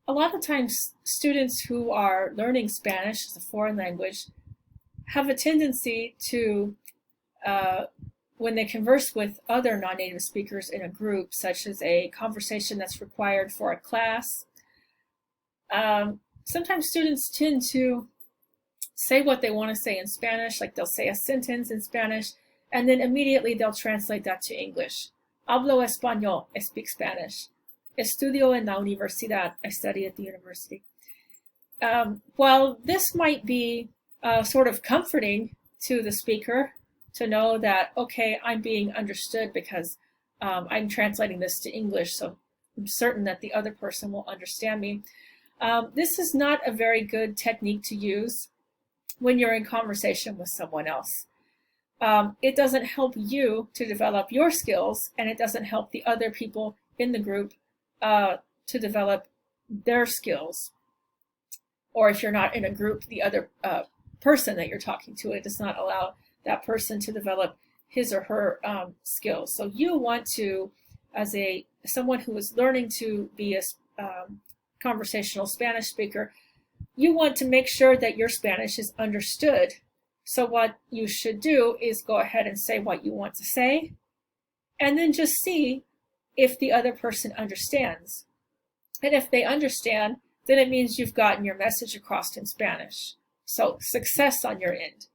a lot of times students who are learning Spanish as a foreign language have a tendency to, uh, when they converse with other non-native speakers in a group, such as a conversation that's required for a class, sometimes students tend to say what they want to say in Spanish, like they'll say a sentence in Spanish, and then immediately they'll translate that to English. Hablo español, I speak Spanish. Estudio en la universidad, I study at the university. While this might be sort of comforting to the speaker to know that, okay, I'm being understood because I'm translating this to English, so I'm certain that the other person will understand me. This is not a very good technique to use when you're in conversation with someone else. It doesn't help you to develop your skills, and it doesn't help the other people in the group to develop their skills. Or if you're not in a group, the other person that you're talking to, it does not allow that person to develop his or her skills. So you want to, as someone who is learning to be a conversational Spanish speaker, you want to make sure that your Spanish is understood. So what you should do is go ahead and say what you want to say, and then just see if the other person understands. And if they understand, then it means you've gotten your message across in Spanish. So success on your end.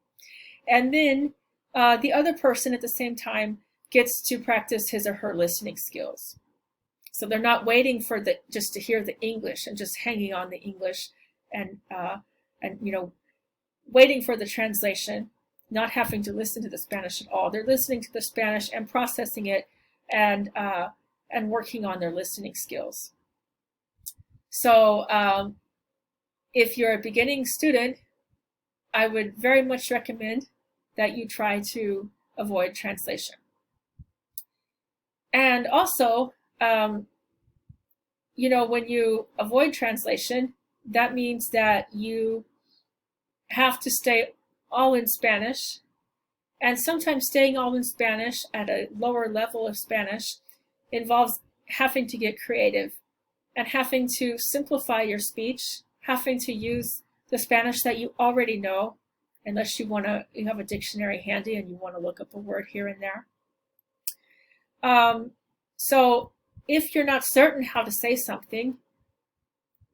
And then the other person at the same time gets to practice his or her listening skills. So they're not waiting for just to hear the English and just hanging on the English and waiting for the translation, not having to listen to the Spanish at all. They're listening to the Spanish and processing it and working on their listening skills. So if you're a beginning student, I would very much recommend that you try to avoid translation. And also, when you avoid translation, that means that you have to stay all in Spanish. And sometimes staying all in Spanish at a lower level of Spanish involves having to get creative and having to simplify your speech, having to use the Spanish that you already know, unless you have a dictionary handy and you want to look up a word here and there. So if you're not certain how to say something,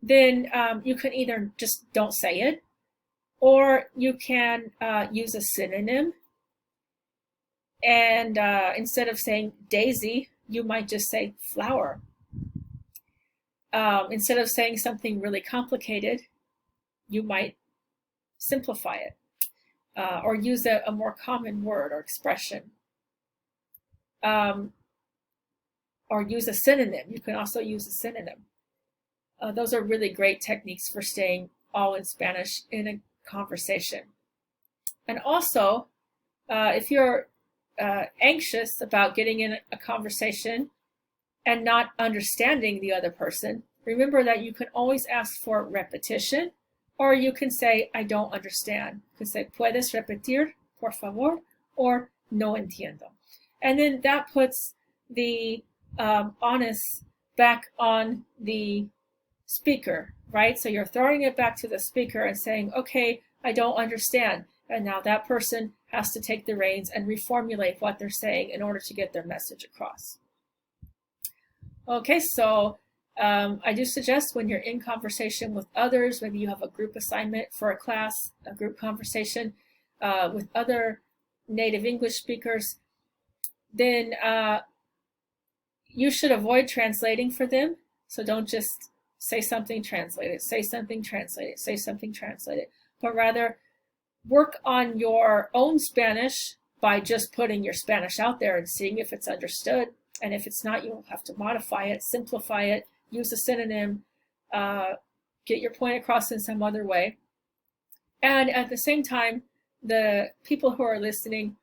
then you can either just don't say it, or you can use a synonym. And instead of saying daisy, you might just say flower. Instead of saying something really complicated, you might simplify it, or use a more common word or expression. Or use a synonym. You can also use a synonym. Those are really great techniques for staying all in Spanish in a conversation. And also, if you're anxious about getting in a conversation and not understanding the other person, remember that you can always ask for repetition, or you can say, I don't understand. You can say, ¿puedes repetir, por favor? Or no entiendo. And then that puts the onus back on the speaker, right? So you're throwing it back to the speaker and saying, okay, I don't understand. And now that person has to take the reins and reformulate what they're saying in order to get their message across. Okay, so I do suggest when you're in conversation with others, maybe you have a group assignment for a class, a group conversation with other native English speakers, then you should avoid translating for them. So don't just say something, translate it, say something, translate it, say something, translate it, but rather work on your own Spanish by just putting your Spanish out there and seeing if it's understood. And if it's not, you'll have to modify it, simplify it, use a synonym, get your point across in some other way. And at the same time, the people who are listening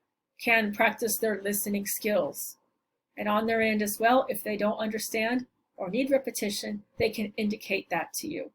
can practice their listening skills. And on their end as well, if they don't understand or need repetition, they can indicate that to you.